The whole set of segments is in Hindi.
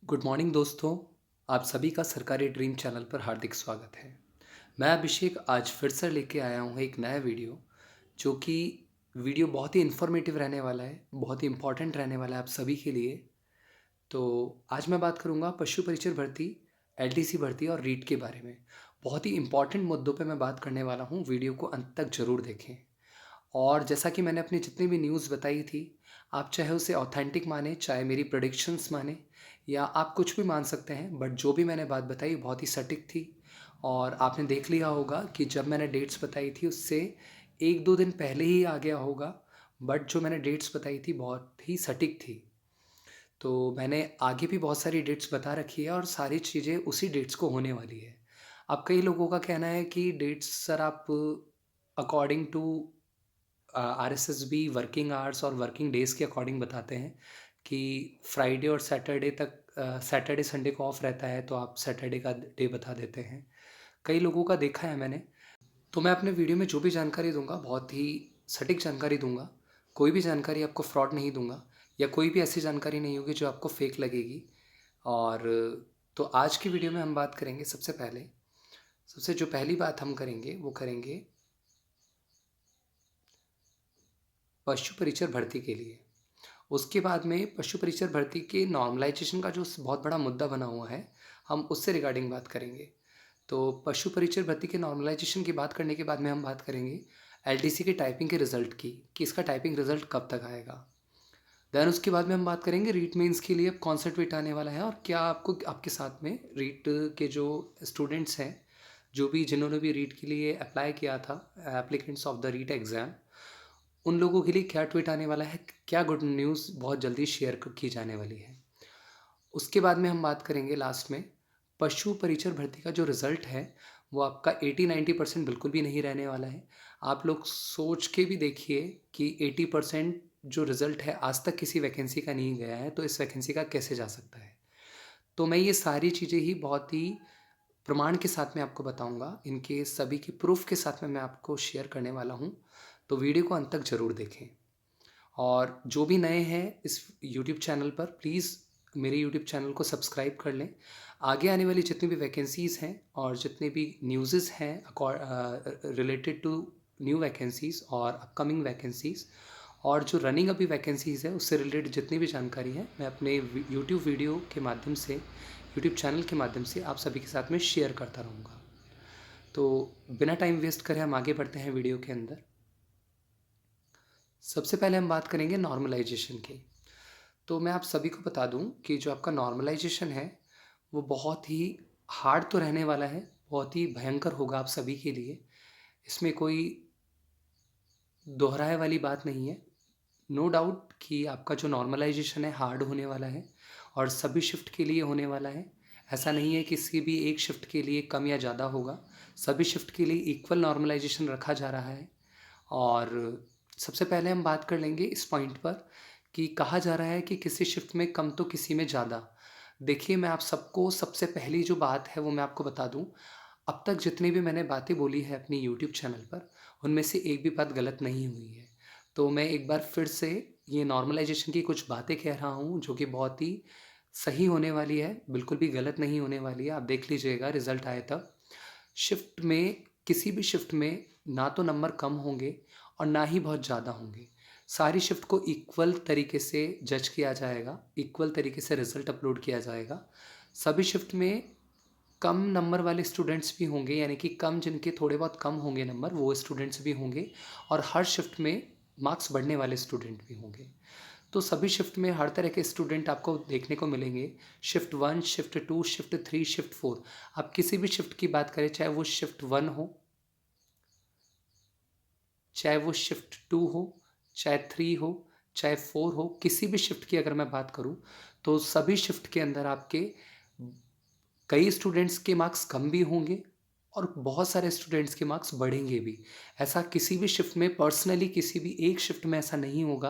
गुड मॉर्निंग दोस्तों। आप सभी का सरकारी ड्रीम चैनल पर हार्दिक स्वागत है। मैं अभिषेक आज फिर से लेके आया हूँ एक नया वीडियो, जो कि वीडियो बहुत ही इन्फॉर्मेटिव रहने वाला है, बहुत ही इम्पोर्टेंट रहने वाला है आप सभी के लिए। तो आज मैं बात करूँगा पशु परिचर भर्ती, एलटीसी भर्ती और रीट के बारे में। बहुत ही इम्पोर्टेंट मुद्दों पे मैं बात करने वाला हूँ, वीडियो को अंत तक ज़रूर देखें। और जैसा कि मैंने अपनी जितनी भी न्यूज़ बताई थी, आप चाहे उसे ऑथेंटिक माने, चाहे मेरी प्रेडिक्शंस माने, या आप कुछ भी मान सकते हैं, बट जो भी मैंने बात बताई बहुत ही सटीक थी। और आपने देख लिया होगा कि जब मैंने डेट्स बताई थी उससे 1-2 दिन पहले ही आ गया होगा, बट जो मैंने डेट्स बताई थी बहुत ही सटीक थी। तो मैंने आगे भी बहुत सारी डेट्स बता रखी है और सारी चीज़ें उसी डेट्स को होने वाली है। अब कई लोगों का कहना है कि डेट्स सर आप according to RSSB working hours और वर्किंग डेज़ के अकॉर्डिंग बताते हैं कि फ्राइडे और सैटरडे तक, सैटरडे संडे को ऑफ रहता है तो आप सैटरडे का डे बता देते हैं। कई लोगों का देखा है मैंने। तो मैं अपने वीडियो में जो भी जानकारी दूंगा बहुत ही सटीक जानकारी दूंगा। कोई भी जानकारी आपको फ्रॉड नहीं दूंगा, या कोई भी ऐसी जानकारी नहीं होगी जो आपको फेक लगेगी। और तो आज की वीडियो में हम बात करेंगे सबसे जो पहली बात हम करेंगे वो करेंगे पशु परिचर भर्ती के लिए। उसके बाद में पशु परिचर भर्ती के नॉर्मलाइजेशन का जो बहुत बड़ा मुद्दा बना हुआ है, हम उससे रिगार्डिंग बात करेंगे। तो पशु परिचर भर्ती के नॉर्मलाइजेशन की बात करने के बाद में हम बात करेंगे एलटीसी के टाइपिंग के रिज़ल्ट की, कि इसका टाइपिंग रिज़ल्ट कब तक आएगा। देन उसके बाद में हम बात करेंगे रीट मेंस के लिए अब कौन सा ट्वीट आने वाला है, और क्या आपको आपके साथ में रीट के जो स्टूडेंट्स हैं, जो भी जिन्होंने भी रीट के लिए अप्लाई किया था, applicants of the REET exam, उन लोगों के लिए क्या ट्वीट आने वाला है, क्या गुड न्यूज़ बहुत जल्दी शेयर की जाने वाली है। उसके बाद में हम बात करेंगे लास्ट में पशु परिचर भर्ती का जो रिज़ल्ट है, वो आपका 80-90% बिल्कुल भी नहीं रहने वाला है। आप लोग सोच के भी देखिए कि 80% जो रिज़ल्ट है आज तक किसी वैकेंसी का नहीं गया है, तो इस वैकेंसी का कैसे जा सकता है। तो मैं ये सारी चीज़ें ही बहुत ही प्रमाण के साथ में आपको बताऊंगा, इनके सभी की प्रूफ के साथ में मैं आपको शेयर करने वाला हूँ। तो वीडियो को अंत तक ज़रूर देखें। और जो भी नए हैं इस यूट्यूब चैनल पर, प्लीज़ मेरे यूट्यूब चैनल को सब्सक्राइब कर लें। आगे आने वाली जितनी भी वैकेंसीज़ हैं और जितने भी न्यूज़ेस हैं रिलेटेड टू न्यू वैकेंसीज़ और अपकमिंग वैकेंसीज़, और जो रनिंग अभी वैकेंसीज़ है उससे रिलेटेड जितनी भी जानकारी है, मैं अपने यूट्यूब वीडियो के माध्यम से, यूट्यूब चैनल के माध्यम से आप सभी के साथ में शेयर करता रहूँगा। तो बिना टाइम वेस्ट करे हम आगे बढ़ते हैं वीडियो के अंदर। सबसे पहले हम बात करेंगे नॉर्मलाइजेशन की। तो मैं आप सभी को बता दूं कि जो आपका नॉर्मलाइजेशन है वो बहुत ही हार्ड तो रहने वाला है, बहुत ही भयंकर होगा आप सभी के लिए। इसमें कोई दोहराए वाली बात नहीं है। नो डाउट कि आपका जो नॉर्मलाइजेशन है हार्ड होने वाला है और सभी शिफ्ट के लिए होने वाला है। ऐसा नहीं है कि किसी भी एक शिफ्ट के लिए कम या ज़्यादा होगा, सभी शिफ्ट के लिए इक्वल नॉर्मलाइजेशन रखा जा रहा है। और सबसे पहले हम बात कर लेंगे इस पॉइंट पर कि कहा जा रहा है कि किसी शिफ्ट में कम तो किसी में ज़्यादा। देखिए, मैं आप सबको सबसे पहली जो बात है वो मैं आपको बता दूं, अब तक जितनी भी मैंने बातें बोली है अपनी यूट्यूब चैनल पर, उनमें से एक भी बात गलत नहीं हुई है। तो मैं एक बार फिर से ये नॉर्मलाइजेशन की कुछ बातें कह रहा हूँ जो कि बहुत ही सही होने वाली है, बिल्कुल भी गलत नहीं होने वाली है। आप देख लीजिएगा रिज़ल्ट आए तब। शिफ्ट में, किसी भी शिफ्ट में ना तो नंबर कम होंगे और ना ही बहुत ज़्यादा होंगे। सारी शिफ्ट को इक्वल तरीके से जज किया जाएगा, इक्वल तरीके से रिज़ल्ट अपलोड किया जाएगा। सभी शिफ्ट में कम नंबर वाले स्टूडेंट्स भी होंगे, यानी कि कम जिनके थोड़े बहुत कम होंगे नंबर, वो स्टूडेंट्स भी होंगे। और हर शिफ्ट में मार्क्स बढ़ने वाले स्टूडेंट भी होंगे। तो सभी शिफ्ट में हर तरह के स्टूडेंट आपको देखने को मिलेंगे। Shift 1, shift 2, shift 3, shift 4। आप किसी भी शिफ्ट की बात करें, चाहे वो शिफ्ट 1 हो, चाहे वो शिफ्ट 2 हो, चाहे 3 हो, चाहे 4 हो, किसी भी शिफ्ट की अगर मैं बात करूं, तो सभी शिफ्ट के अंदर आपके कई स्टूडेंट्स के मार्क्स कम भी होंगे और बहुत सारे स्टूडेंट्स के मार्क्स बढ़ेंगे भी। ऐसा किसी भी शिफ्ट में, पर्सनली किसी भी एक शिफ्ट में ऐसा नहीं होगा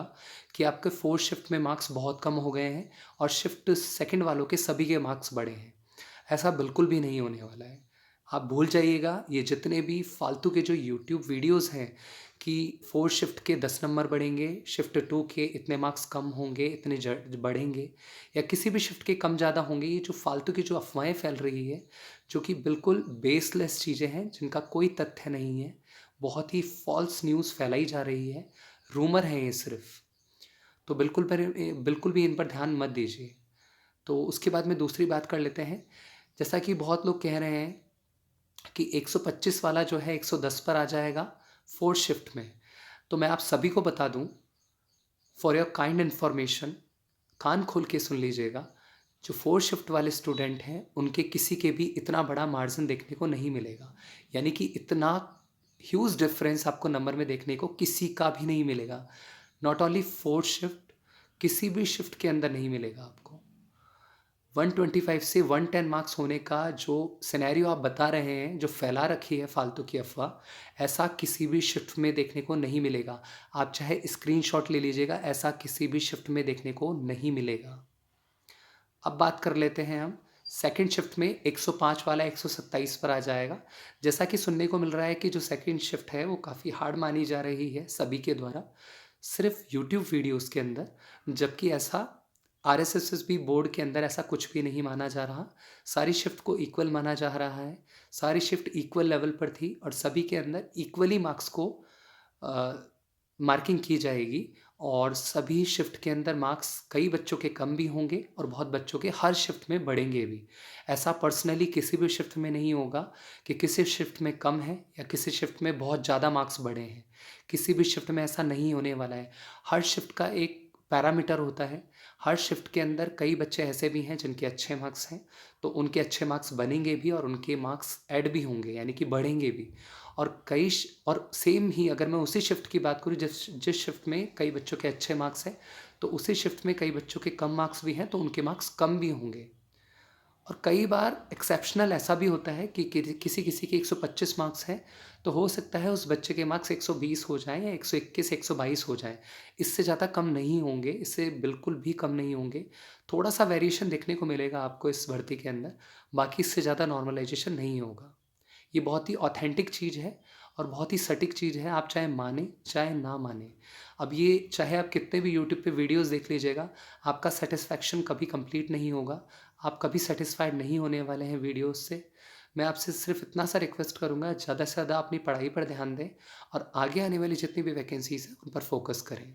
कि आपके 4th शिफ्ट में मार्क्स बहुत कम हो गए हैं और शिफ्ट सेकंड वालों के सभी के मार्क्स बढ़े हैं। ऐसा बिल्कुल भी नहीं होने वाला है। आप भूल जाइएगा ये जितने भी फालतू के जो यूट्यूब वीडियोस हैं कि 4 शिफ्ट के 10 नंबर बढ़ेंगे, शिफ्ट 2 के इतने मार्क्स कम होंगे, इतने बढ़ेंगे या किसी भी शिफ्ट के कम ज़्यादा होंगे, ये जो फालतू की जो अफवाहें फैल रही है, जो कि बिल्कुल बेसलेस चीज़ें हैं, जिनका कोई तथ्य नहीं है, बहुत ही फॉल्स न्यूज़ फैलाई जा रही है, रूमर है ये सिर्फ। तो बिल्कुल भी इन पर ध्यान मत दीजिए। तो उसके बाद में दूसरी बात कर लेते हैं, जैसा कि बहुत लोग कह रहे हैं कि 125 वाला जो है 110 पर आ जाएगा 4th शिफ्ट में। तो मैं आप सभी को बता दूं, फॉर योर काइंड इन्फॉर्मेशन, कान खोल के सुन लीजिएगा, जो 4th शिफ्ट वाले स्टूडेंट हैं उनके किसी के भी इतना बड़ा मार्जिन देखने को नहीं मिलेगा। यानी कि इतना ह्यूज डिफरेंस आपको नंबर में देखने को किसी का भी नहीं मिलेगा। नॉट ओनली 4th शिफ्ट, किसी भी शिफ्ट के अंदर नहीं मिलेगा आपको। 125 से 110 मार्क्स होने का जो सिनेरियो आप बता रहे हैं, जो फैला रखी है फालतू की अफवाह, ऐसा किसी भी शिफ्ट में देखने को नहीं मिलेगा। आप चाहे स्क्रीनशॉट ले लीजिएगा, ऐसा किसी भी शिफ्ट में देखने को नहीं मिलेगा। अब बात कर लेते हैं हम सेकंड शिफ्ट में 105 वाला 127 पर आ जाएगा। जैसा कि सुनने को मिल रहा है कि जो सेकंड शिफ्ट है वो काफ़ी हार्ड मानी जा रही है सभी के द्वारा, सिर्फ यूट्यूब वीडियोस के अंदर, जबकि ऐसा आरएसएसबी बोर्ड के अंदर ऐसा कुछ भी नहीं माना जा रहा। सारी शिफ्ट को इक्वल माना जा रहा है, सारी शिफ्ट इक्वल लेवल पर थी और सभी के अंदर इक्वली मार्क्स को मार्किंग की जाएगी और सभी शिफ्ट के अंदर मार्क्स कई बच्चों के कम भी होंगे और बहुत बच्चों के हर शिफ्ट में बढ़ेंगे भी। ऐसा पर्सनली किसी भी शिफ्ट में नहीं होगा कि किसी शिफ्ट में कम है या किसी शिफ्ट में बहुत ज़्यादा मार्क्स बढ़े हैं। किसी भी शिफ्ट में ऐसा नहीं होने वाला है। हर शिफ्ट का एक पैरामीटर होता है। हर शिफ्ट के अंदर कई बच्चे ऐसे भी हैं जिनके अच्छे मार्क्स हैं, तो उनके अच्छे मार्क्स बनेंगे भी और उनके मार्क्स ऐड भी होंगे, यानी कि बढ़ेंगे भी। और सेम ही अगर मैं उसी शिफ्ट की बात करूँ जिस शिफ्ट में कई बच्चों के अच्छे मार्क्स हैं, तो उसी शिफ्ट में कई बच्चों के कम मार्क्स भी हैं, तो उनके मार्क्स कम भी होंगे। और कई बार एक्सेप्शनल ऐसा भी होता है कि किसी किसी के 125 मार्क्स हैं, तो हो सकता है उस बच्चे के मार्क्स 120 हो जाएँ या 121 122 हो जाएँ। इससे ज़्यादा कम नहीं होंगे, इससे बिल्कुल भी कम नहीं होंगे। थोड़ा-सा वेरिएशन देखने को मिलेगा आपको इस भर्ती के अंदर, बाकी इससे ज़्यादा नॉर्मलाइज़ेशन नहीं होगा। ये बहुत ही ऑथेंटिक चीज़ है और बहुत ही सटीक चीज़ है, आप चाहे माने चाहे ना माने। अब ये चाहे आप कितने भी यूट्यूब पे वीडियोस देख लीजिएगा, आपका सेटिस्फैक्शन कभी कंप्लीट नहीं होगा। आप कभी सेटिस्फाइड नहीं होने वाले हैं वीडियोस से। मैं आपसे सिर्फ इतना सा रिक्वेस्ट करूँगा, ज़्यादा से ज़्यादा अपनी पढ़ाई पर ध्यान दें और आगे आने वाली जितनी भी वैकेंसीज़ हैं उन पर फोकस करें।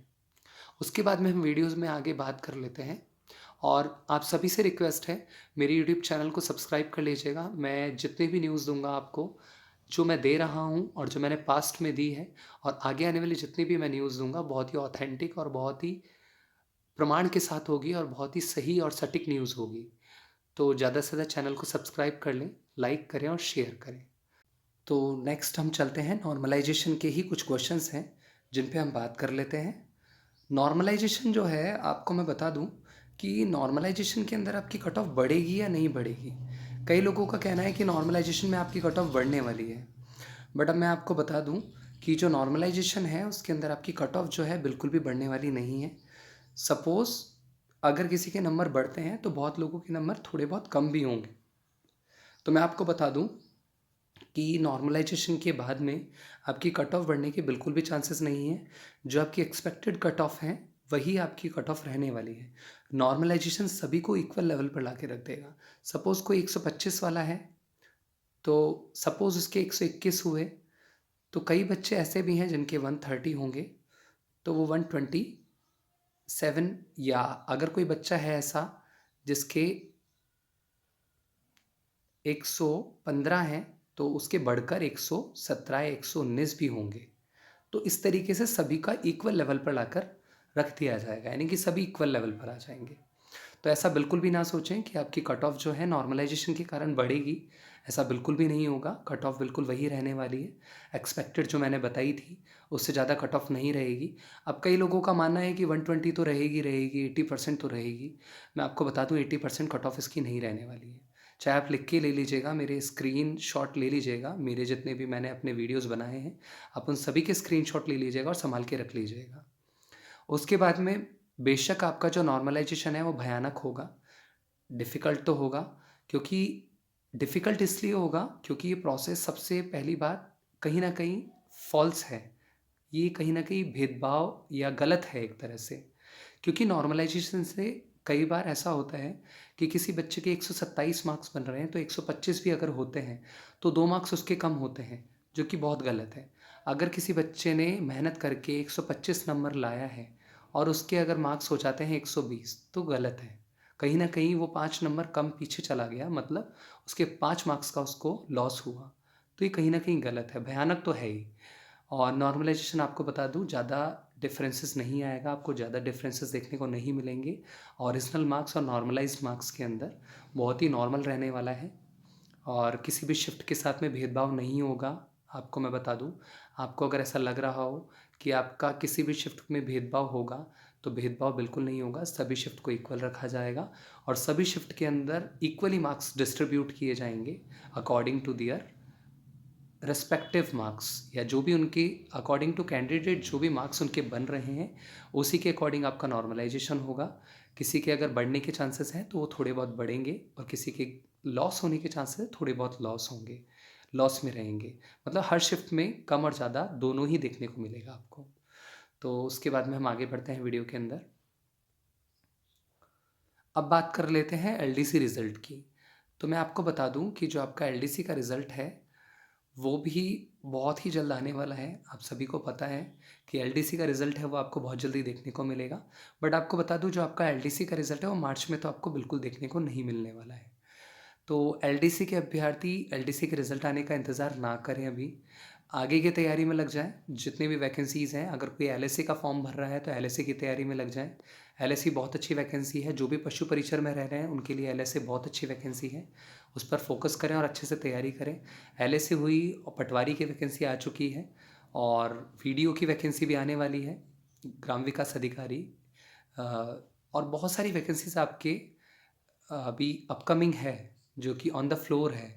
उसके बाद में हम वीडियोज़ में आगे बात कर लेते हैं और आप सभी से रिक्वेस्ट है, मेरे यूट्यूब चैनल को सब्सक्राइब कर लीजिएगा। मैं जितनी भी न्यूज़ दूँगा आपको, जो मैं दे रहा हूँ और जो मैंने पास्ट में दी है और आगे आने वाली जितनी भी मैं न्यूज़ दूँगा, बहुत ही ऑथेंटिक और बहुत ही प्रमाण के साथ होगी और बहुत ही सही और सटीक न्यूज़ होगी। तो ज़्यादा से ज़्यादा चैनल को सब्सक्राइब कर लें, लाइक करें और शेयर करें। तो नेक्स्ट हम चलते हैं, नॉर्मलाइजेशन के ही कुछ क्वेश्चंस हैं जिन पे हम बात कर लेते हैं। नॉर्मलाइजेशन जो है, आपको मैं बता दूं कि नॉर्मलाइजेशन के अंदर आपकी कट ऑफ बढ़ेगी या नहीं बढ़ेगी। कई लोगों का कहना है कि नॉर्मलाइजेशन में आपकी कट ऑफ बढ़ने वाली है, बट अब मैं आपको बता दूं कि जो नॉर्मलाइजेशन है उसके अंदर आपकी कट ऑफ जो है बिल्कुल भी बढ़ने वाली नहीं है। सपोज़ अगर किसी के नंबर बढ़ते हैं तो बहुत लोगों के नंबर थोड़े बहुत कम भी होंगे। तो मैं आपको बता दूं कि नॉर्मलाइजेशन के बाद में आपकी कट ऑफ बढ़ने के बिल्कुल भी चांसेस नहीं है। जो आपकी एक्सपेक्टेड कट ऑफ है वही आपकी कट ऑफ रहने वाली है। नॉर्मलाइजेशन सभी को इक्वल लेवल पर ला के रख देगा। सपोज़ कोई 125 वाला है, तो सपोज़ उसके 121 हुए, तो कई बच्चे ऐसे भी हैं जिनके 130 होंगे, तो वो 127, या अगर कोई बच्चा है ऐसा जिसके 115 हैं, तो उसके बढ़कर 117 या 119 भी होंगे। तो इस तरीके से सभी का इक्वल लेवल पर लाकर रख दिया जाएगा, यानी कि सभी इक्वल लेवल पर आ जाएंगे। तो ऐसा बिल्कुल भी ना सोचें कि आपकी कट ऑफ जो है नॉर्मलाइजेशन के कारण बढ़ेगी। ऐसा बिल्कुल भी नहीं होगा, कट ऑफ बिल्कुल वही रहने वाली है। एक्सपेक्टेड जो मैंने बताई थी उससे ज़्यादा कट ऑफ नहीं रहेगी। अब कई लोगों का मानना है कि 120 तो रहेगी रहेगी, 80% तो रहेगी। मैं आपको बता दूं 80% कट ऑफ इसकी नहीं रहने वाली है। चाहे आप लिख के ले लीजिएगा, मेरे स्क्रीन शॉट ले लीजिएगा, मेरे जितने भी मैंने अपने वीडियोज़ बनाए हैं, आप उन सभी के स्क्रीन शॉट ले लीजिएगा और संभाल के रख लीजिएगा। उसके बाद में बेशक आपका जो नॉर्मलाइजेशन है वो भयानक होगा, डिफ़िकल्ट तो होगा, क्योंकि डिफ़िकल्ट इसलिए होगा क्योंकि ये प्रोसेस सबसे पहली बात कहीं न कहीं फ़ॉल्स है। ये कहीं न कहीं भेदभाव या गलत है एक तरह से। क्योंकि नॉर्मलाइज़ेशन से कई बार ऐसा होता है कि किसी बच्चे के 127 मार्क्स बन रहे हैं, तो 125 भी अगर होते हैं, तो 2 मार्क्स उसके कम होते हैं, जो कि बहुत गलत है। अगर किसी बच्चे ने मेहनत करके 125 नंबर लाया है और उसके अगर मार्क्स हो जाते हैं 120, तो गलत है। कहीं न कहीं वो 5 नंबर कम पीछे चला गया, मतलब उसके 5 मार्क्स का उसको लॉस हुआ। तो ये कहीं न कहीं गलत है, भयानक तो है ही। और नॉर्मलाइज़ेशन आपको बता दूँ, ज़्यादा डिफरेंसेस नहीं आएगा, आपको ज़्यादा डिफरेंसेस देखने को नहीं मिलेंगे। ओरिजिनल मार्क्स और नॉर्मलाइज़्ड मार्क्स के अंदर बहुत ही नॉर्मल रहने वाला है और किसी भी शिफ्ट के साथ में भेदभाव नहीं होगा। आपको मैं बता दूँ, आपको अगर ऐसा लग रहा हो कि आपका किसी भी शिफ्ट में भेदभाव होगा, तो भेदभाव बिल्कुल नहीं होगा। सभी शिफ्ट को इक्वल रखा जाएगा और सभी शिफ्ट के अंदर इक्वली मार्क्स डिस्ट्रीब्यूट किए जाएंगे according to their respective marks, या जो भी उनकी अकॉर्डिंग टू कैंडिडेट जो भी मार्क्स उनके बन रहे हैं, उसी के अकॉर्डिंग आपका नॉर्मलाइजेशन होगा। किसी के अगर बढ़ने के चांसेस हैं तो वो थोड़े बहुत बढ़ेंगे और किसी के लॉस होने के चांसेस हैं, थोड़े बहुत लॉस होंगे, लॉस में रहेंगे। मतलब हर शिफ्ट में कम और ज़्यादा दोनों ही देखने को मिलेगा आपको। तो उसके बाद में हम आगे बढ़ते हैं वीडियो के अंदर। अब बात कर लेते हैं एलडीसी रिज़ल्ट की। तो मैं आपको बता दूं कि जो आपका एलडीसी का रिज़ल्ट है, वो भी बहुत ही जल्द आने वाला है। आप सभी को पता है कि एलडीसी का रिज़ल्ट है वो आपको बहुत जल्दी देखने को मिलेगा। बट आपको बता दूं, जो आपका एलडीसी का रिज़ल्ट है वो मार्च में तो आपको बिल्कुल देखने को नहीं मिलने वाला है। तो एलडीसी के अभ्यर्थी एलडीसी के रिज़ल्ट आने का इंतज़ार ना करें अभी, आगे की तैयारी में लग जाएँ। जितनी भी वैकेंसीज़ हैं, अगर कोई एलएससी का फॉर्म भर रहा है तो एलएससी की तैयारी में लग जाएँ। एलएससी बहुत अच्छी वैकेंसी है, जो भी पशु परिचर में रह रहे हैं उनके लिए एलएससी बहुत अच्छी वैकेंसी है। उस पर फोकस करें और अच्छे से तैयारी करें। एलएससी हुई और पटवारी की वैकेंसी आ चुकी है और वीडियो की वैकेंसी भी आने वाली है, ग्राम विकास अधिकारी। अ, और बहुत सारी वैकेंसीज आपके अभी अपकमिंग है, जो कि ऑन द फ्लोर है।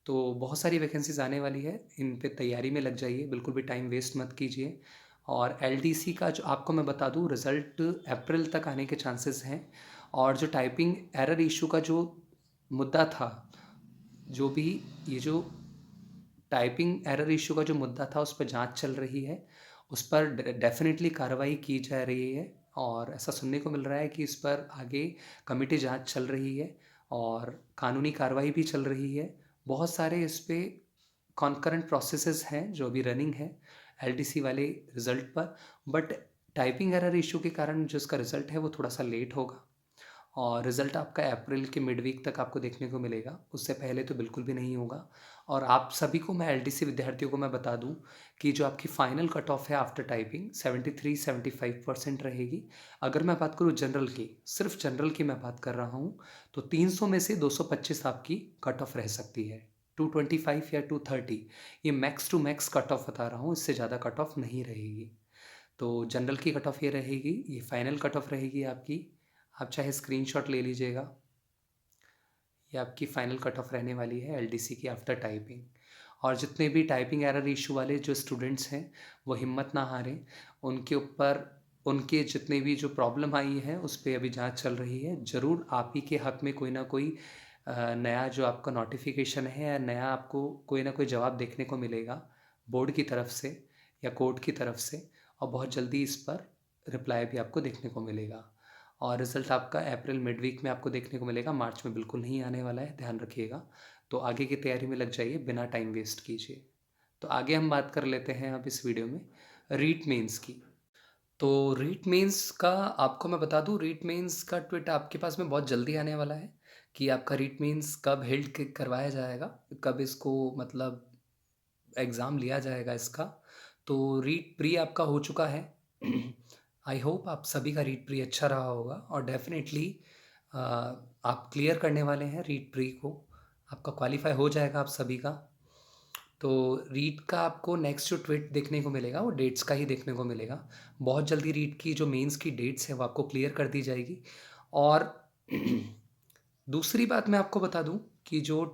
तो बहुत सारी वैकेंसीज आने वाली है, इन पे तैयारी में लग जाइए, बिल्कुल भी टाइम वेस्ट मत कीजिए। और एलडीसी का जो आपको मैं बता दूं, रिज़ल्ट अप्रैल तक आने के चांसेस हैं। और जो टाइपिंग एरर इशू का जो मुद्दा था, जो भी ये जो टाइपिंग एरर इशू का जो मुद्दा था, उस पर जांच चल रही है, उस पर डेफिनेटली कार्रवाई की जा रही है। और ऐसा सुनने को मिल रहा है कि इस पर आगे कमेटी जांच चल रही है और कानूनी कार्रवाई भी चल रही है। बहुत सारे इस पे कॉन्करेंट प्रोसेसेस हैं जो अभी रनिंग है एलडीसी वाले रिज़ल्ट पर। बट टाइपिंग एरर इशू के कारण जो इसका रिज़ल्ट है वो थोड़ा सा लेट होगा और रिज़ल्ट आपका अप्रैल के मिड वीक तक आपको देखने को मिलेगा, उससे पहले तो बिल्कुल भी नहीं होगा। और आप सभी को, मैं एलडीसी विद्यार्थियों को मैं बता दूं कि जो आपकी फ़ाइनल कट ऑफ है आफ्टर टाइपिंग 73-75% रहेगी। अगर मैं बात करूं जनरल की, सिर्फ जनरल की मैं बात कर रहा हूं, तो 300 में से 225 आपकी कट ऑफ रह सकती है। 225 या 230, ये max to max cut off बता रहा हूँ, इससे ज़्यादा कट ऑफ नहीं रहेगी। तो जनरल की कट ऑफ ये रहेगी, ये फाइनल कट ऑफ रहेगी आपकी। आप चाहे स्क्रीनशॉट ले लीजिएगा, ये आपकी फ़ाइनल कट ऑफ रहने वाली है एलडीसी की आफ्टर टाइपिंग। और जितने भी टाइपिंग एरर इशू वाले जो स्टूडेंट्स हैं, वो हिम्मत ना हारें। उनके ऊपर, उनके जितने भी जो प्रॉब्लम आई है उस पर अभी जांच चल रही है। ज़रूर आप ही के हक में कोई ना कोई नया जो आपका नोटिफिकेशन है या नया आपको कोई ना कोई जवाब देखने को मिलेगा बोर्ड की तरफ से या कोर्ट की तरफ से। और बहुत जल्दी इस पर रिप्लाई भी आपको देखने को मिलेगा। और रिज़ल्ट आपका अप्रैल मिड वीक में आपको देखने को मिलेगा, मार्च में बिल्कुल नहीं आने वाला है, ध्यान रखिएगा। तो आगे की तैयारी में लग जाइए, बिना टाइम वेस्ट कीजिए। तो आगे हम बात कर लेते हैं अब इस वीडियो में रीट मेंस की। तो रीट मेंस का आपको मैं बता दूं, रीट मेंस का ट्वीट आपके पास में बहुत जल्दी आने वाला है कि आपका रीट मेंस कब हेल्ड करवाया जाएगा, कब इसको मतलब एग्ज़ाम लिया जाएगा इसका। तो रीट प्री आपका हो चुका है। आई होप आप सभी का रीट प्री अच्छा रहा होगा और डेफिनेटली आप क्लियर करने वाले हैं रीट प्री को, आपका क्वालिफाई हो जाएगा आप सभी का। तो रीट का आपको नेक्स्ट जो ट्वीट देखने को मिलेगा वो डेट्स का ही देखने को मिलेगा। बहुत जल्दी रीट की जो मेंस की डेट्स है वो आपको क्लियर कर दी जाएगी। और दूसरी बात मैं आपको बता दूं कि जो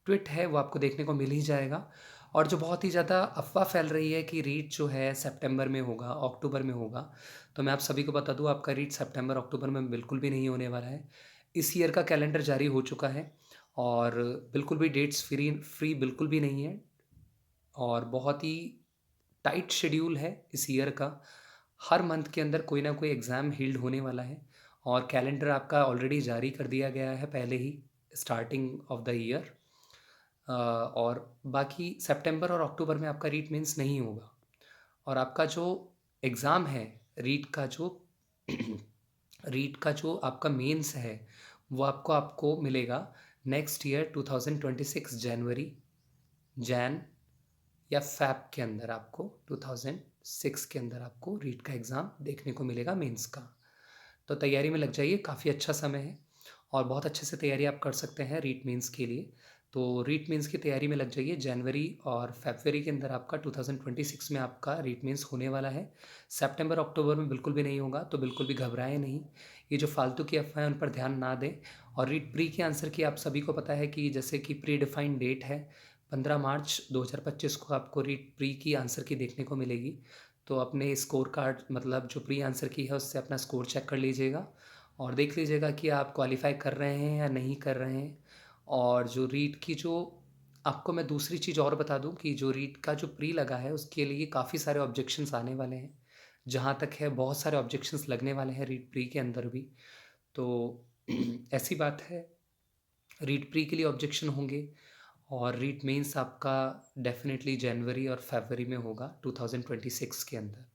ट्वीट है वो आपको देखने को मिल ही जाएगा। और जो बहुत ही ज़्यादा अफ़वाह फैल रही है कि रीट जो है सितंबर में होगा, अक्टूबर में होगा, तो मैं आप सभी को बता दूं आपका रीट सितंबर अक्टूबर में बिल्कुल भी नहीं होने वाला है। इस ईयर का कैलेंडर जारी हो चुका है और बिल्कुल भी डेट्स फ्री बिल्कुल भी नहीं है, और बहुत ही टाइट शेड्यूल है इस ईयर का। हर मंथ के अंदर कोई ना कोई एग्ज़ाम हील्ड होने वाला है, और कैलेंडर आपका ऑलरेडी जारी कर दिया गया है पहले ही, स्टार्टिंग ऑफ द ईयर। और बाकी सितंबर और अक्टूबर में आपका रीट मेंस नहीं होगा, और आपका जो एग्ज़ाम है रीट का जो रीट का जो आपका मेंस है वो आपको मिलेगा नेक्स्ट ईयर 2026 जनवरी, जैन या फ़ैब के अंदर। आपको 2006 के अंदर आपको रीट का एग्ज़ाम देखने को मिलेगा मेंस का। तो तैयारी में लग जाइए, काफ़ी अच्छा समय है और बहुत अच्छे से तैयारी आप कर सकते हैं रीट मेंस के लिए। तो रीट मेंस की तैयारी में लग जाइए। जनवरी और फरवरी के अंदर आपका 2026 में आपका रीट मेंस होने वाला है। सितंबर अक्टूबर में बिल्कुल भी नहीं होगा, तो बिल्कुल भी घबराएं नहीं। ये जो फालतू की अफवाहें उन पर ध्यान ना दें। और रीट प्री के आंसर की आप सभी को पता है कि जैसे कि प्री डिफाइंड डेट है 15 मार्च 2025 को आपको रीट प्री की आंसर की देखने को मिलेगी। तो अपने स्कोर कार्ड, मतलब जो प्री आंसर की है उससे अपना स्कोर चेक कर लीजिएगा और देख लीजिएगा कि आप क्वालिफाई कर रहे हैं या नहीं कर रहे हैं। और जो रीट की जो आपको मैं दूसरी चीज़ और बता दूं कि जो रीट का जो प्री लगा है उसके लिए काफ़ी सारे ऑब्जेक्शंस आने वाले हैं। जहाँ तक है बहुत सारे ऑब्जेक्शंस लगने वाले हैं रीट प्री के अंदर भी। तो ऐसी बात है, रीट प्री के लिए ऑब्जेक्शन होंगे। और रीट मेंस आपका डेफिनेटली जनवरी और फरवरी में होगा 2026 के अंदर।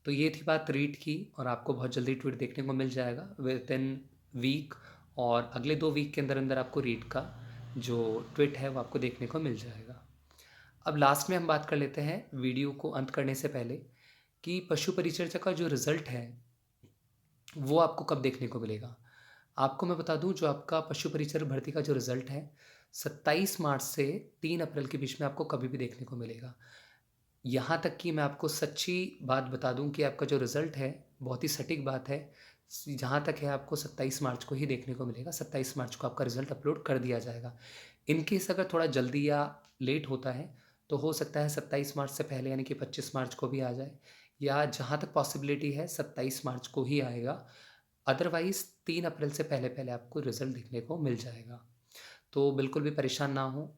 तो ये थी बात रीट की, और आपको बहुत जल्दी ट्वीट देखने को मिल जाएगा विद इन वीक, और अगले 2 वीक के अंदर अंदर आपको रीट का जो ट्वीट है वो आपको देखने को मिल जाएगा। अब लास्ट में हम बात कर लेते हैं वीडियो को अंत करने से पहले कि पशु परिचर्या का जो रिज़ल्ट है वो आपको कब देखने को मिलेगा। आपको मैं बता दूं, जो आपका पशु परिचर भर्ती का जो रिज़ल्ट है 27 मार्च से 3 अप्रैल के बीच में आपको कभी भी देखने को मिलेगा। यहाँ तक कि मैं आपको सच्ची बात बता दूं कि आपका जो रिज़ल्ट है, बहुत ही सटीक बात है, जहाँ तक है आपको 27 मार्च को ही देखने को मिलेगा। 27 मार्च को आपका रिज़ल्ट अपलोड कर दिया जाएगा। इन केस अगर थोड़ा जल्दी या लेट होता है तो हो सकता है 27 मार्च से पहले यानी कि 25 मार्च को भी आ जाए, या जहाँ तक पॉसिबिलिटी है 27 मार्च को ही आएगा। अदरवाइज़ 3 अप्रैल से पहले पहले आपको रिज़ल्ट देखने को मिल जाएगा। तो बिल्कुल भी परेशान ना हो।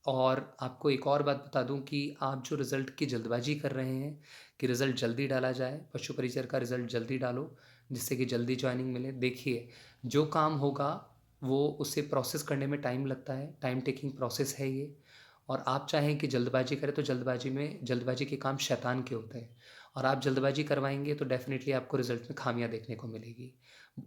और आपको एक और बात बता दूं कि आप जो रिज़ल्ट की जल्दबाजी कर रहे हैं कि रिज़ल्ट जल्दी डाला जाए, पशु परिचर का रिज़ल्ट जल्दी डालो जिससे कि जल्दी जॉइनिंग मिले। देखिए, जो काम होगा वो उसे प्रोसेस करने में टाइम लगता है, टाइम टेकिंग प्रोसेस है ये। और आप चाहें कि जल्दबाजी करें तो जल्दबाजी के काम शैतान के होते हैं, और आप जल्दबाजी करवाएंगे तो डेफिनेटली आपको रिज़ल्ट में खामियां देखने को मिलेगी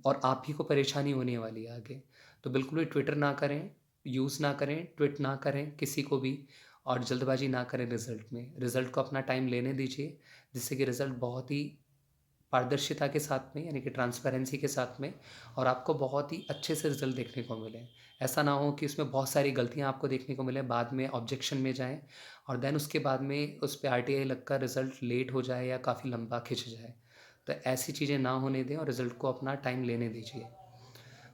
और आप ही को परेशानी होने वाली है आगे। तो बिल्कुल भी ट्विटर ना करें, यूज़ ना करें, ट्वीट ना करें किसी को भी, और जल्दबाजी ना करें रिज़ल्ट में। रिज़ल्ट को अपना टाइम लेने दीजिए जिससे कि रिज़ल्ट बहुत ही पारदर्शिता के साथ में यानी कि ट्रांसपेरेंसी के साथ में और आपको बहुत ही अच्छे से रिज़ल्ट देखने को मिले। ऐसा ना हो कि उसमें बहुत सारी गलतियाँ आपको देखने को मिले, बाद में ऑब्जेक्शन में जाएँ और देन उसके बाद में उस पे आरटीआई लगकर रिज़ल्ट लेट हो जाए या काफ़ी लंबा खिंच जाए। तो ऐसी चीज़ें ना होने दें और रिज़ल्ट को अपना टाइम लेने दीजिए।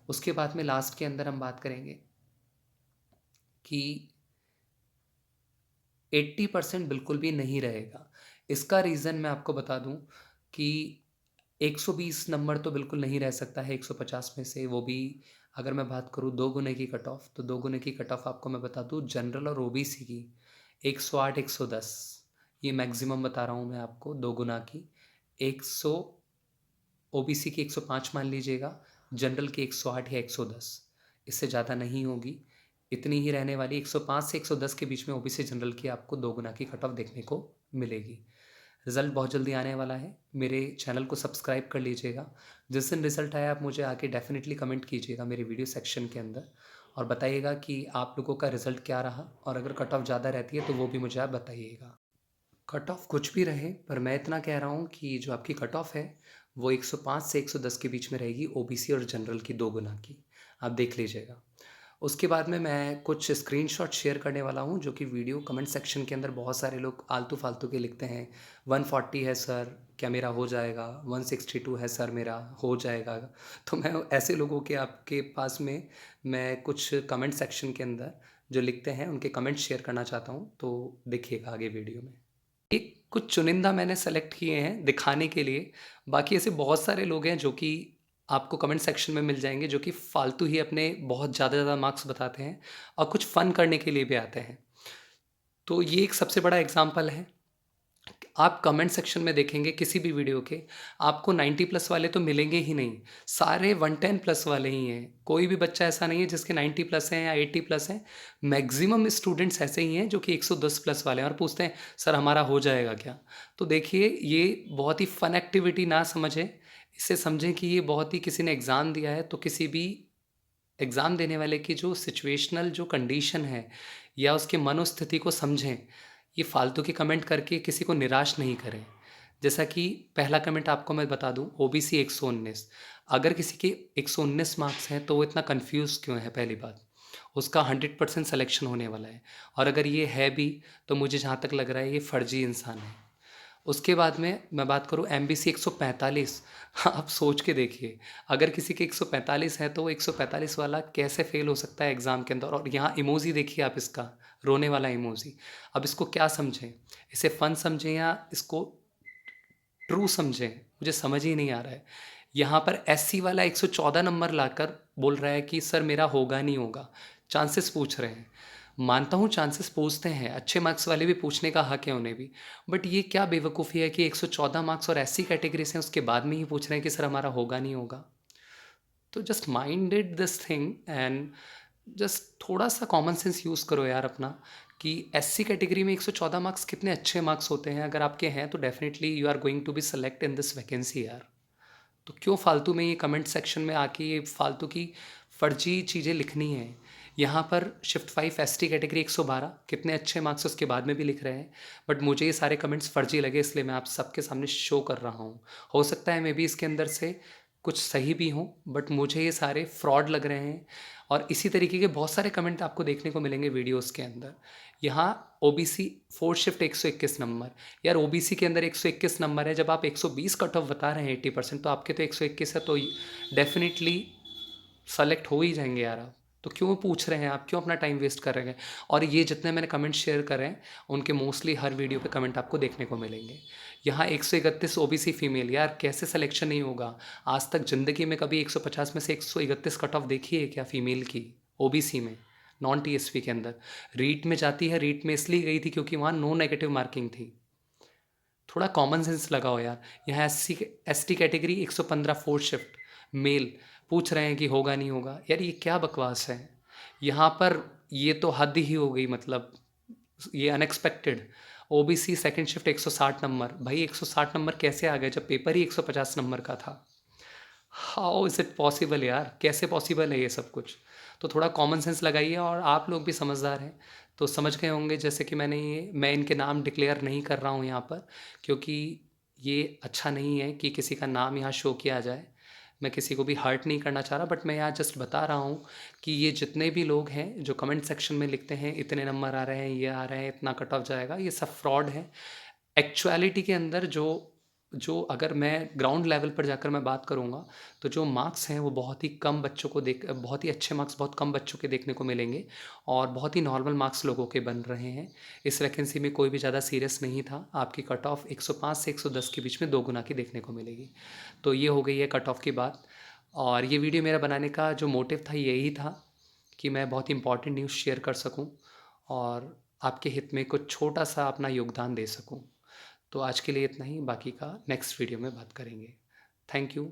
उसके बाद में लास्ट के अंदर हम बात करेंगे कि 80% बिल्कुल भी नहीं रहेगा। इसका रीज़न मैं आपको बता दूँ कि 120 नंबर तो बिल्कुल नहीं रह सकता है 150 में से, वो भी अगर मैं बात करूँ 2 गुने की कट ऑफ, तो 2 गुने की कट ऑफ आपको मैं बता दूँ जनरल और ओबीसी की 108 110, ये मैक्सिमम बता रहा हूँ मैं आपको 2 गुना की। 100 ओबीसी की 105 मान लीजिएगा, जनरल की 108 या 110, इससे ज़्यादा नहीं होगी। इतनी ही रहने वाली 105 से 110 के बीच में ओबीसी जनरल की आपको 2 गुना की कट ऑफ देखने को मिलेगी। रिज़ल्ट बहुत जल्दी आने वाला है, मेरे चैनल को सब्सक्राइब कर लीजिएगा। जिस दिन रिज़ल्ट आया आप मुझे आके डेफ़िनेटली कमेंट कीजिएगा मेरे वीडियो सेक्शन के अंदर और बताइएगा कि आप लोगों का रिज़ल्ट क्या रहा, और अगर कट ऑफ ज़्यादा रहती है तो वो भी मुझे आप बताइएगा। कट ऑफ कुछ भी रहे, पर मैं इतना कह रहा हूँ कि जो आपकी कट ऑफ है वो 105 से 110 के बीच में रहेगी, ओबीसी और जनरल की 2 गुना की। आप देख लीजिएगा। उसके बाद में मैं कुछ स्क्रीनशॉट शेयर करने वाला हूँ जो कि वीडियो कमेंट सेक्शन के अंदर बहुत सारे लोग आलतू फालतू के लिखते हैं। 140 है सर, क्या मेरा हो जाएगा? 162 है सर, मेरा हो जाएगा? तो मैं ऐसे लोगों के आपके पास में मैं कुछ कमेंट सेक्शन के अंदर जो लिखते हैं उनके कमेंट शेयर करना चाहता हूँ, तो देखिएगा आगे वीडियो में। एक कुछ चुनिंदा मैंने सेलेक्ट किए हैं दिखाने के लिए, बाकी ऐसे बहुत सारे लोग हैं जो कि आपको कमेंट सेक्शन में मिल जाएँगे जो कि फ़ालतू ही अपने बहुत ज़्यादा मार्क्स बताते हैं और कुछ फ़न करने के लिए भी आते हैं। तो ये एक सबसे बड़ा एग्ज़ाम्पल है। आप कमेंट सेक्शन में देखेंगे किसी भी वीडियो के, आपको 90 प्लस वाले तो मिलेंगे ही नहीं, सारे 110 प्लस वाले ही हैं। कोई भी बच्चा ऐसा नहीं है जिसके 90 प्लस हैं या 80 प्लस हैं। मैक्सिमम स्टूडेंट्स ऐसे ही हैं जो कि 110 प्लस वाले हैं और पूछते हैं सर हमारा हो जाएगा क्या? तो देखिए ये बहुत ही फन एक्टिविटी ना समझें, इसे समझें कि ये बहुत ही किसी ने एग्ज़ाम दिया है तो किसी भी एग्ज़ाम देने वाले की जो सिचुएशनल जो कंडीशन है या उसकी मनोस्थिति को समझें। ये फालतू के कमेंट करके किसी को निराश नहीं करें। जैसा कि पहला कमेंट आपको मैं बता दूं, ओबीसी 119, अगर किसी के 119 मार्क्स हैं तो वो इतना कंफ्यूज क्यों है? पहली बात, उसका 100% सिलेक्शन होने वाला है, और अगर ये है भी तो मुझे जहाँ तक लग रहा है ये फर्जी इंसान है। उसके बाद में मैं बात करूँ एमबीसी 145, आप सोच के देखिए, अगर किसी के 145 है तो वो 145 वाला कैसे फेल हो सकता है एग्ज़ाम के अंदर? और यहाँ इमोजी देखिए आप इसका, रोने वाला इमोजी। अब इसको क्या समझें? इसे फ़न समझें या इसको ट्रू समझें? मुझे समझ ही नहीं आ रहा है। यहाँ पर एससी वाला 114 नंबर लाकर बोल रहा है कि सर मेरा होगा नहीं होगा, चांसेस पूछ रहे हैं। मानता हूँ चांसेस पूछते हैं, अच्छे मार्क्स वाले भी पूछने का हक है उन्हें भी, बट ये क्या बेवकूफ़ी है कि 114 मार्क्स और एससी कैटेगरी से उसके बाद में ही पूछ रहे हैं कि सर हमारा होगा नहीं होगा। तो just minded this thing and just थोड़ा सा कॉमन सेंस यूज़ करो यार अपना, कि एससी कैटेगरी में 114 मार्क्स कितने अच्छे मार्क्स होते हैं। अगर आपके हैं तो definitely you are going to be select in this vacancy यार। तो क्यों फालतू में ये कमेंट सेक्शन में आके ये फालतू की फर्जी चीज़ें लिखनी है? यहाँ पर शिफ्ट 5 एसटी कैटेगरी 112, कितने अच्छे मार्क्स उसके बाद में भी लिख रहे हैं, बट मुझे ये सारे कमेंट्स फर्जी लगे इसलिए मैं आप सबके सामने शो कर रहा हूँ। हो सकता है मे बी इसके अंदर से कुछ सही भी हों, बट मुझे ये सारे फ्रॉड लग रहे हैं। और इसी तरीके के बहुत सारे कमेंट आपको देखने को मिलेंगे वीडियोज़ के अंदर। यहाँ ओबीसी 4 शिफ्ट 121 नंबर, यार ओबीसी के अंदर 121 नंबर है, जब आप 120 कट ऑफ बता रहे हैं 80%, तो आपके तो 121 है, तो डेफिनेटली सेलेक्ट हो ही जाएंगे यार आप। तो क्यों पूछ रहे हैं आप, क्यों अपना टाइम वेस्ट कर रहे हैं? और ये जितने मैंने कमेंट शेयर करे हैं उनके मोस्टली हर वीडियो पे कमेंट आपको देखने को मिलेंगे। यहाँ 131 ओबीसी फीमेल, यार कैसे सिलेक्शन नहीं होगा? आज तक ज़िंदगी में कभी 150 में से 131 कट ऑफ देखी है क्या फीमेल की ओबीसी में? नॉन टीएसपी के अंदर रीट में जाती है, रीट में इसलिए गई थी क्योंकि वहाँ नो नेगेटिव मार्किंग थी। थोड़ा कॉमन सेंस लगाओ यार। यहाँ ST category 115 fourth shift male, पूछ रहे हैं कि होगा नहीं होगा, यार ये क्या बकवास है? यहाँ पर ये तो हद ही हो गई, मतलब ये unexpected. OBC second shift 160 number, भाई 160 नंबर कैसे आ गए जब पेपर ही 150 नंबर का था? हाउ इज़ इट पॉसिबल यार, कैसे पॉसिबल है ये सब कुछ? तो थोड़ा कॉमन सेंस लगाइए, और आप लोग भी समझदार हैं तो समझ गए होंगे। जैसे कि मैं इनके नाम डिक्लेयर नहीं कर रहा हूँ यहाँ पर, क्योंकि ये अच्छा नहीं है कि किसी का नाम यहाँ शो किया जाए। मैं किसी को भी हर्ट नहीं करना चाह रहा, बट मैं यहाँ जस्ट बता रहा हूँ कि ये जितने भी लोग हैं जो कमेंट सेक्शन में लिखते हैं इतने नंबर आ रहे हैं, ये आ रहे हैं, इतना कट ऑफ जाएगा, ये सब फ्रॉड है। एक्चुअलिटी के अंदर जो जो अगर मैं ग्राउंड लेवल पर जाकर मैं बात करूँगा, तो जो मार्क्स हैं वो बहुत ही कम बच्चों को बहुत ही अच्छे मार्क्स बहुत कम बच्चों के देखने को मिलेंगे, और बहुत ही नॉर्मल मार्क्स लोगों के बन रहे हैं। इस वैकेंसी में कोई भी ज़्यादा सीरियस नहीं था। आपकी कट ऑफ 105 से 110 के बीच में 2 गुना की देखने को मिलेगी। तो ये हो गई है कट ऑफ की बात। और ये वीडियो मेरा बनाने का जो मोटिव था यही था कि मैं बहुत ही इंपॉर्टेंट न्यूज़ शेयर कर सकूँ और आपके हित में कुछ छोटा सा अपना योगदान दे सकूँ। तो आज के लिए इतना ही, बाकी का नेक्स्ट वीडियो में बात करेंगे। Thank you.